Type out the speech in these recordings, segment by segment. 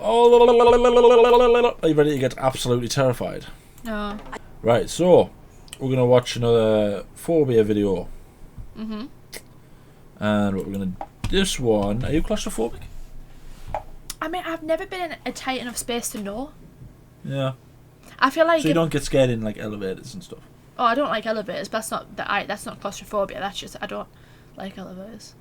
Oh, are you ready to get absolutely terrified? No. Right, so we're gonna watch another phobia video. Mhm. And what we're gonna this one. Are you claustrophobic? I mean, I've never been in a tight enough space to know. Yeah. I feel like So you don't get scared in like elevators and stuff. Oh, I don't like elevators, but that's not claustrophobia. That's just I don't like elevators.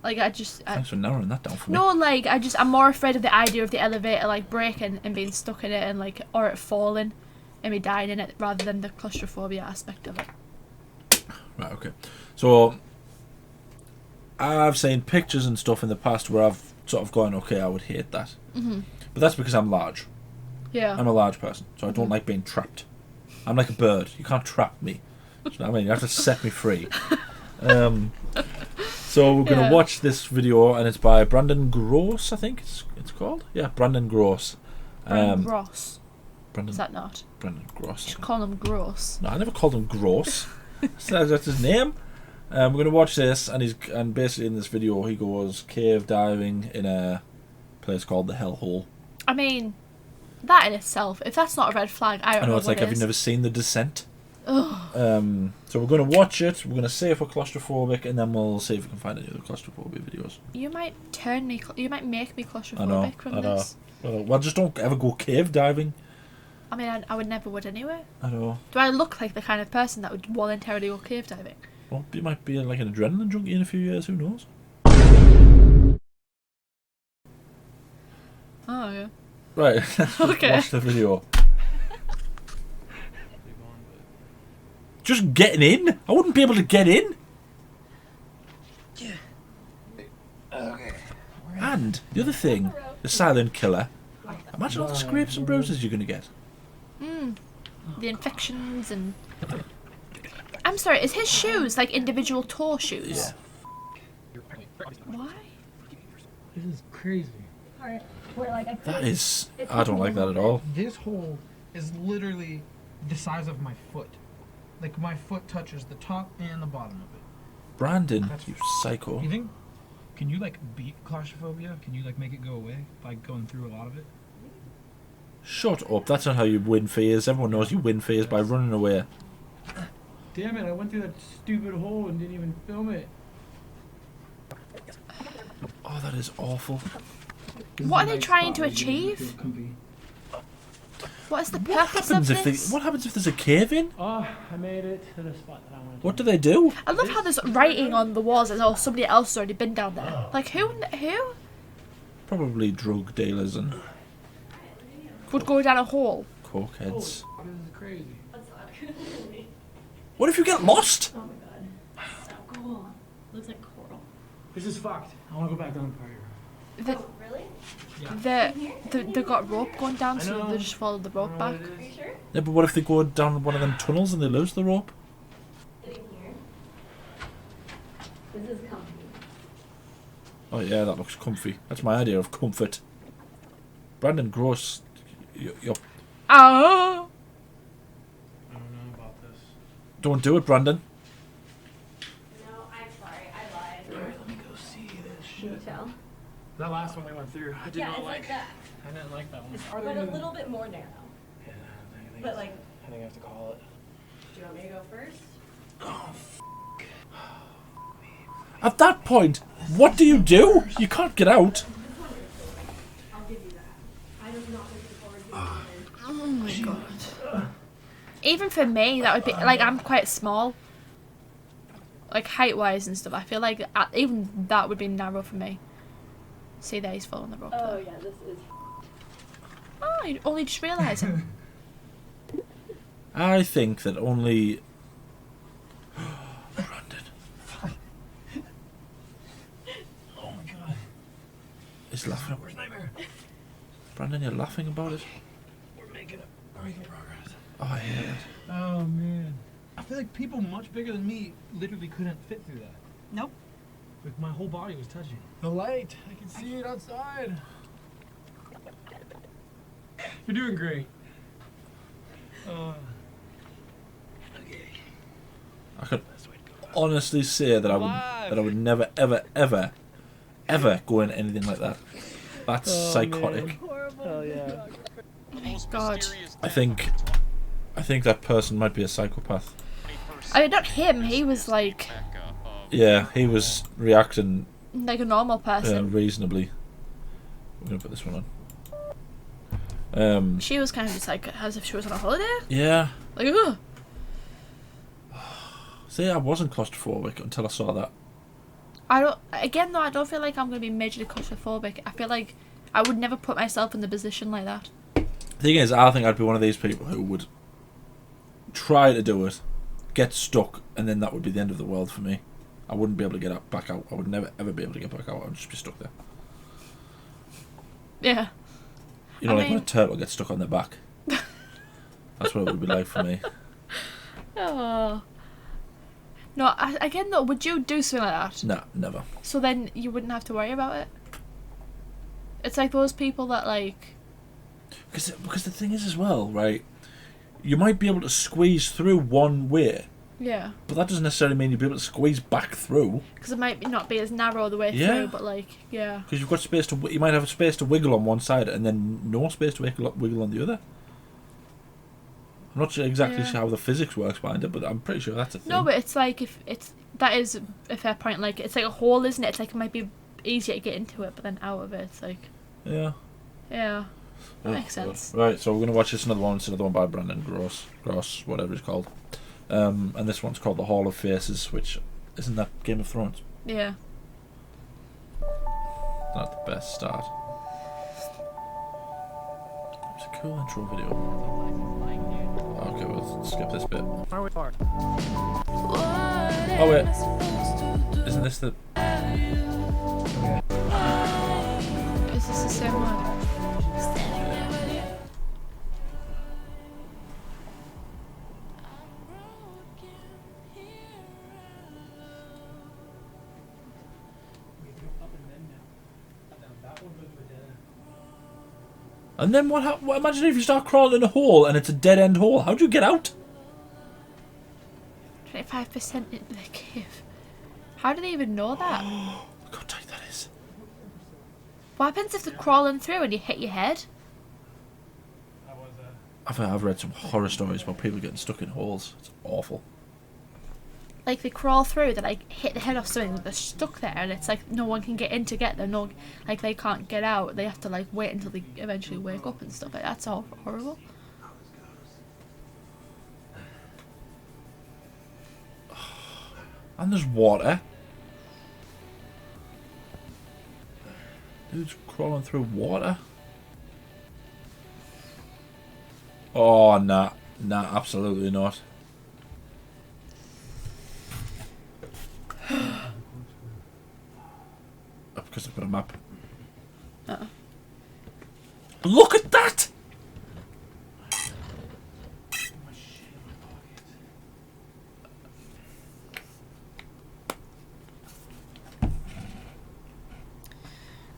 Like Thanks for narrowing that down for me. No, like I'm more afraid of the idea of the elevator like breaking and being stuck in it and like or it falling and me dying in it rather than the claustrophobia aspect of it. Right, okay. So I've seen pictures and stuff in the past where I've sort of gone, okay, I would hate that. Mhm. But that's because I'm large. Yeah. I'm a large person, so I don't like being trapped. I'm like a bird. You can't trap me. Do you know what I mean? You have to set me free. So we're going to watch this video, and it's by Brandon Gross, I think it's called. Yeah, Brandon Gross. Brandon Gross. Brandon, Is that not? Brandon Gross. You should call him Gross. No, I never called him Gross. That's his name. We're going to watch this, and basically in this video he goes cave diving in a place called the Hellhole. I mean, that in itself, if that's not a red flag, I don't know. I know, it's what like, have you never seen The Descent? So we're going to watch it, we're going to see if we're claustrophobic, and then we'll see if we can find any other claustrophobia videos. You might you might make me claustrophobic I know. this. Well, just don't ever go cave diving. I mean, I would never would anyway. I know. Do I look like the kind of person that would voluntarily go cave diving? Well, you might be like an adrenaline junkie in a few years, who knows? Oh, yeah. Right, let's just watch the video. Just getting in? I wouldn't be able to get in. Yeah. Okay. And the other thing, the silent killer. Imagine all the scrapes and bruises you're going to get. The infections and... I'm sorry, is his shoes like individual toe shoes? Yeah. Why? This is crazy. Alright, where like That is... I don't like that at all. This hole is literally the size of my foot. Like my foot touches the top and the bottom of it. Brandon, you psycho. You think? Can you like beat claustrophobia? Can you like make it go away by going through a lot of it? Shut up, that's not how you win fears. Everyone knows you win fears by running away. Damn it! I went through that stupid hole and didn't even film it. Oh, that is awful. What are they trying to achieve? What is the purpose of this? What happens if there's a cave in? Oh, I made it to the spot that I wanted to. What do they do? I love how there's writing on the walls as though somebody else has already been down there. Like, who Probably drug dealers and would go down a hole? cokeheads. This is crazy. What if you get lost? Oh my god. So cool. Looks like coral. This is fucked. I want to go back down the party room. Oh, really? They got rope going down, so they just follow the rope back. Are you sure? Yeah, but what if they go down one of them tunnels and they lose the rope? Sitting here. This is comfy. Oh yeah, that looks comfy. That's my idea of comfort. Brandon Gross, you're... Ah! I don't know about this. Don't do it, Brandon. No, I'm sorry. I lied. Alright, let me go see this Can you shit. tell? That last one I went through, I did Yeah, not it's like that. I didn't like that one. But a little bit more narrow. Yeah, I think But like, I think I have to call it. do you want me to go first? Oh, At that point, what do? You can't get out. I'll give you that. I was not looking forward to it. Oh my god. Even for me, that would be like I'm quite small. Like height wise and stuff. I feel like even that would be narrow for me. See there, he's following the rope. Oh there. yeah, this is. Oh, you only just realising. I think that only... Brandon. oh my god. He's laughing. Where's Nightmare? Brandon, you're laughing about it? We're making progress. Oh, I hate it. Oh man. I feel like people much bigger than me literally couldn't fit through that. Nope. Like my whole body was touching. The light, I can see it outside. You're doing great. Okay. I could honestly say that I would that I would never, ever, ever, ever go in anything like that. That's psychotic. Hell yeah. God. I think that person might be a psychopath. I mean, not him. He was like Yeah, he was reacting a normal person. reasonably. We're gonna put this one on. She was kind of just like as if she was on a holiday. Yeah. Like, ugh. See, I wasn't claustrophobic until I saw that. I don't feel like I'm gonna be majorly claustrophobic. I feel like I would never put myself in the position like that. The thing is, I think I'd be one of these people who would try to do it, get stuck, and then that would be the end of the world for me. I wouldn't be able to get back out. I would never ever be able to get back out. I would just be stuck there. Yeah. You know, I like when mean- a turtle gets stuck on their back. That's what it would be like for me. Oh. No, again though, would you do something like that? Nah, never. So then you wouldn't have to worry about it. It's like those people that like. Because the thing is as well, right? You might be able to squeeze through one way, Yeah. but that doesn't necessarily mean you'll be able to squeeze back through. Because it might not be as narrow the way Yeah. through, but like, yeah. Because you've got space to. You might have space to wiggle on one side and then no space to wiggle on the other. I'm not sure exactly Yeah. how the physics works behind it, but I'm pretty sure that's a thing. No, but it's like that is a fair point. Like it's like a hole, isn't it? It's like it might be easier to get into it, but then out of it, it's like Yeah. yeah, that Oh, makes sense. God. Right, so we're gonna watch this another one. It's another one by Brandon Gross, whatever it's called. And this one's called The Hall of Faces, which isn't that Game of Thrones? Yeah. Not the best start. It's a cool intro video. Okay, we'll skip this bit. Where we park? Oh wait, isn't this the? Is this the same one? And then what? Imagine if you start crawling in a hole and it's a dead end hole. How do you get out? 25% into the cave. How do they even know that? Look how tight that is. What happens if they're crawling through and you hit your head? I've read some horror stories about people getting stuck in holes. It's awful. Like they crawl through, they like hit the head off something, they're stuck there, and it's like no one can get in to get them. No, like they can't get out. They have to like wait until they eventually wake up and stuff. Like that's all horrible. And there's water. Dude's crawling through water. Oh, nah. Nah, absolutely not. Because I've got a map. Look at that!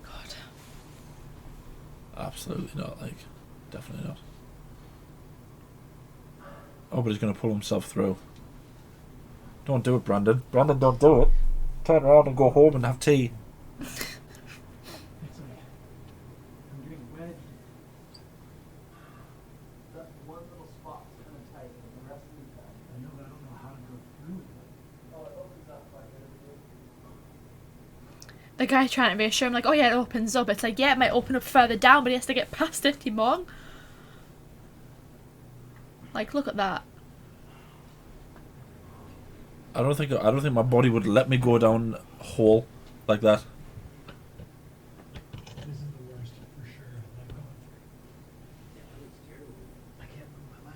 God. Absolutely not, like, definitely not. Oh, but he's going to pull himself through. Don't do it, Brandon. Brandon, don't do it. Turn around and go home and have tea. I'm getting wedged. That one little spot's kind of tight, and the rest of the time. I know, but I don't know how to go through it. Oh, it opens up like The guy trying to reassure him, like, oh yeah, it opens up. It's like, yeah, it might open up further down, but he has to get past it, Timon. Like, look at that. I don't think my body would let me go down a hole like that. This is the worst for sure that I've gone through. Yeah, it looks terrible. I can't move my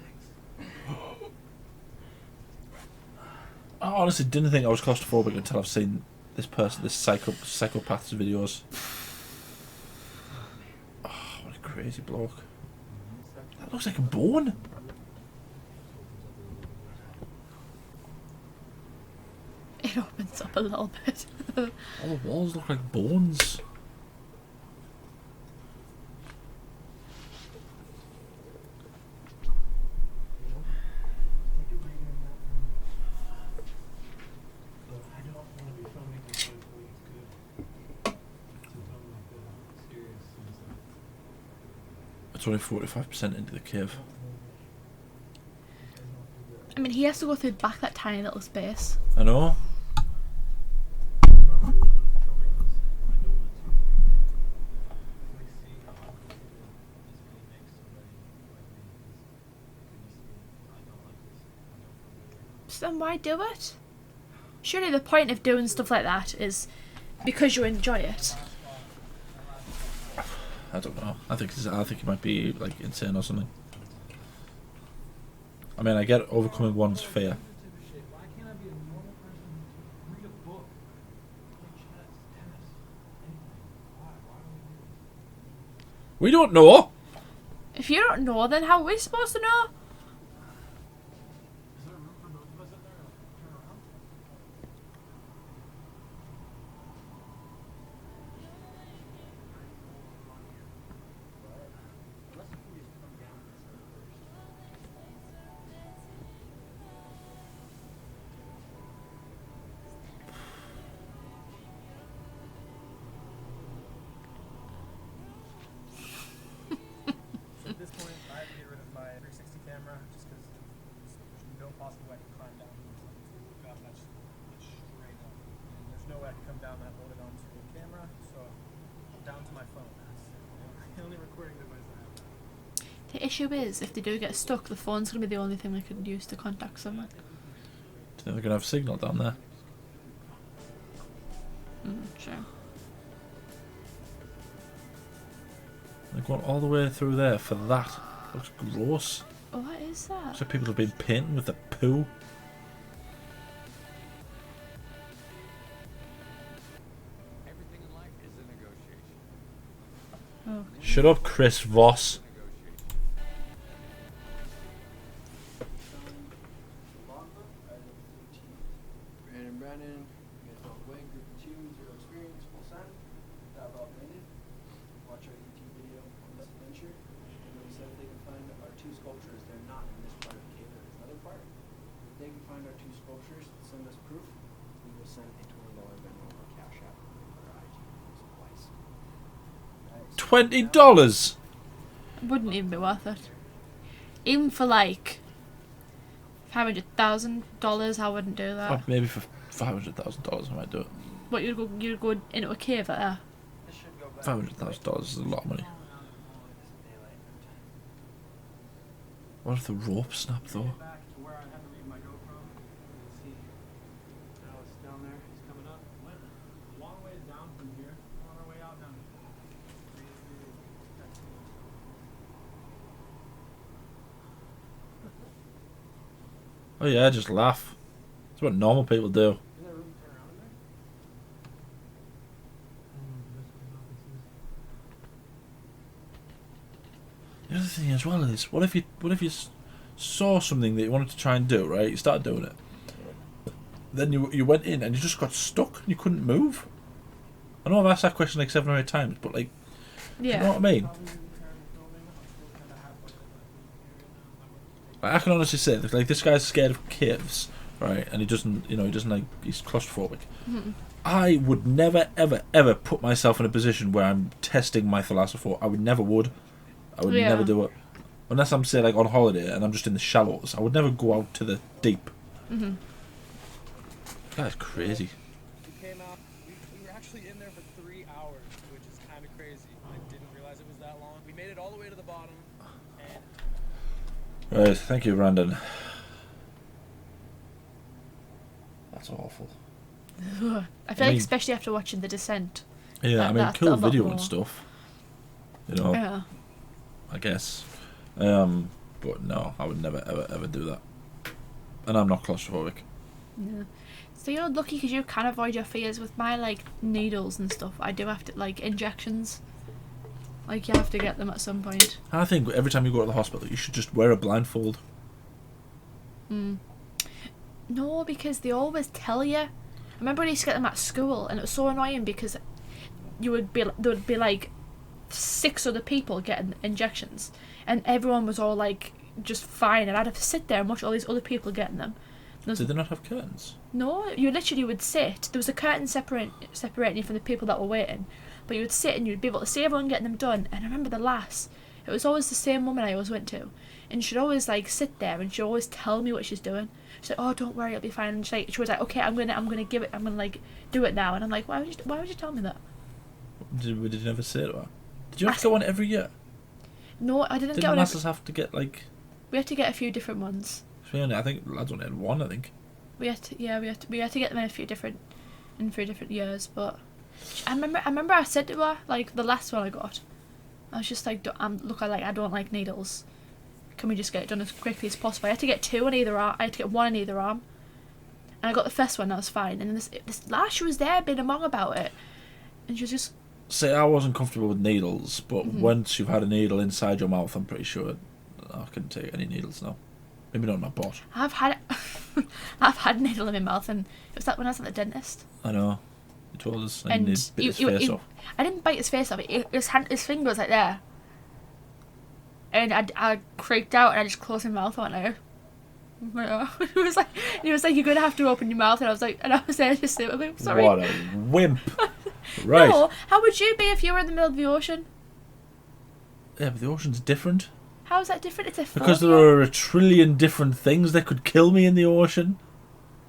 legs. I honestly didn't think I was claustrophobic until I've seen this person, this psychopath's videos. Oh, what a crazy bloke. That looks like a bone. It opens up a little bit. All the walls look like bones. It's only 45% into the cave. I mean, he has to go through back that tiny little space. I know. So then why do it? Surely the point of doing stuff like that is because you enjoy it. I don't know. I think it might be like insane or something. I mean, I get overcoming one's fear. Why can't I be a normal person who read a book, play chess, tennis, anything? Why would we do this? We don't know. If you don't know, then how are we supposed to know? Is there room for both of us in there? Turn around. At this point, I have to get rid of my 360 camera just because there's no possible way I can climb down that much straight up. And there's no way I can come down that loaded onto the camera, so I'm down to my phone. That's the only recording device I have. The issue is, if they do get stuck, the phone's going to be the only thing they can use to contact someone. Do you think they're gonna have signal down there? Sure. They're going all the way through there for that. Looks gross. What is that? So people have been painting with the poo. Everything in life is a negotiation. Oh. Shut up, Chris Voss. Brandon, you guys all away, group of 2, 0 experience, full send. That all landed. Watch our YouTube video on this adventure. And they said if they can find our 2 sculptures, they're not in this part of the cave, they're in another part. If they can find our 2 sculptures, send us proof, we will send a $20 Venmo or Cash App or IG supplies. $20. Wouldn't even be worth it. Even for like $500,000, I wouldn't do that. Oh, maybe for $500,000 I might do it. What, you'd go into a cave there? This should go back. $500,000 is a lot of money. What if the rope snapped though? Back to where I had to leave my GoPro. You can see Alice down there. He's coming up. Went a long ways down from here. On our way out down. Oh yeah, just laugh. That's what normal people do. Is there room to turn around in there? The other thing as well is, what if you saw something that you wanted to try and do, right? You started doing it. Then you went in and you just got stuck and you couldn't move. I know I've asked that question like 7 or 8 times, but like, Yeah. you know what I mean? Like, I can honestly say that like this guy's scared of caves, right? And he doesn't like, he's claustrophobic. Mm-hmm. I would never ever put myself in a position where I'm testing my thalassophobia. I would never Yeah. never do it. Unless I'm, say, like on holiday and I'm just in the shallows. I would never go out to the deep. Mm-hmm. That's crazy. We came out. We were actually in there for 3 hours, which is kind of crazy. I didn't realize it was that long. We made it all the way to the bottom, and Right, thank you, Brandon. That's awful. I feel mean- like especially after watching The Descent. Yeah, I mean, That's cool a lot video more. and stuff. You know, Yeah. I guess. But no, I would never ever do that. And I'm not claustrophobic. Yeah. So you're lucky because you can avoid your fears. With my like needles and stuff, I do have to like injections. Like you have to get them at some point. I think every time you go to the hospital, you should just wear a blindfold. No, because they always tell you. I remember I used to get them at school, and it was so annoying because there would be like 6 other people getting injections, and everyone was all like just fine, and I'd have to sit there and watch all these other people getting them. Did they not have curtains? No, you literally would sit. There was a curtain separating you from the people that were waiting, but you would sit and you'd be able to see everyone getting them done. And I remember the lass it was always the same woman I always went to, and she'd always like sit there and she'd always tell me what she's doing. She's like, oh, don't worry, it'll be fine. And she was like, okay, I'm gonna like do it now. And I'm like, why would you tell me that? Did you never say to her? Did you have to go on every year? No, I didn't get Didn't one. lasses have to get like? We had to get a few different ones. I think lads only had one. I think. We had to get them in 3 different years. But I remember I said to her, like, the last one I got, I was just like, I don't like needles. Can we just get it done as quickly as possible? I had to get 2 on either arm. I had to get 1 on either arm, and I got the first one. That was fine. And then this last, she was there being a mong about it, and she was just. See, I wasn't comfortable with needles, but once you've had a needle inside your mouth, I'm pretty sure I can take any needles now. Maybe not in my butt. I've had a needle in my mouth, and it was that when I was at the dentist. I know. You told us, And you bit his face off. I didn't bite his face off. His finger was like there, and I creaked out, and I just closed my mouth on it. He was like, you're gonna have to open your mouth, and I was there just saying, sorry. What a wimp! Right. No, how would you be if you were in the middle of the ocean? Yeah, but the ocean's different. How is that different? It's a Because phobia. there are a trillion different things that could kill me in the ocean.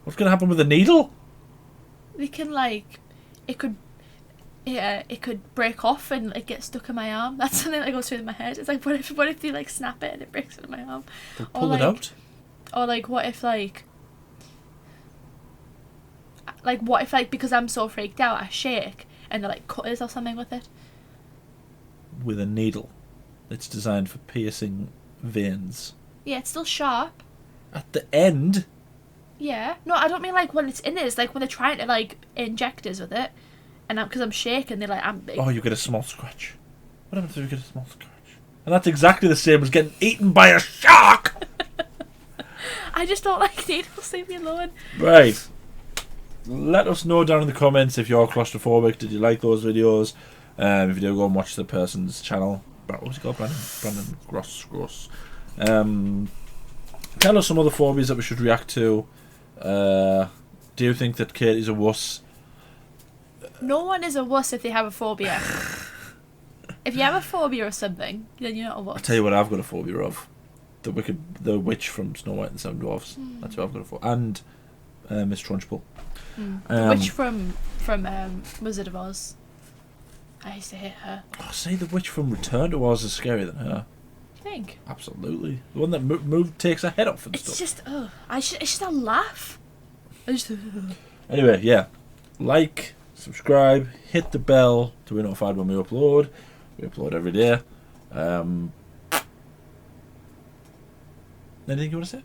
What's going to happen with a needle? We can it could break off and like get stuck in my arm. That's something that goes through my head. It's like, what if they like snap it and it breaks into my arm? They'll pull it out. Or what if because I'm so freaked out, I shake and they're like cutters or something with it. With a needle. It's designed for piercing veins. Yeah, it's still sharp. At the end? Yeah. No, I don't mean like when it's in it. It's like when they're trying to like inject us with it, and because I'm shaking, they're like, Oh, you get a small scratch. What happens if you get a small scratch? And that's exactly the same as getting eaten by a shark! I just don't like needles. Leave me alone. Right. Let us know down in the comments if you're claustrophobic. Did you like those videos? If you do, go and watch the person's channel. What was he called? Brandon Gross. Tell us some other phobias that we should react to. Do you think that Katie's a wuss? No one is a wuss if they have a phobia. If you have a phobia or something, then you're not a wuss. I'll tell you what I've got a phobia of. The witch from Snow White and the Seven Dwarfs. That's what I've got a phobia. And Miss Trunchbull. The witch from Wizard of Oz. I used to hate her. Oh, say the witch from Return to Oz is scarier than her. You think? Absolutely. The one that takes her head off and It's stuff. just, it's just a laugh. Anyway, yeah. Like, subscribe, hit the bell to be notified when we upload. We upload every day. Anything you want to say?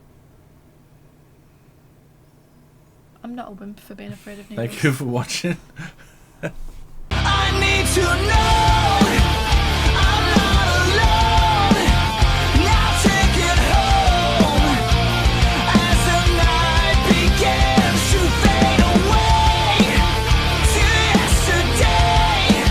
I'm not a wimp for being afraid of needles. Thank you for watching. I need to know.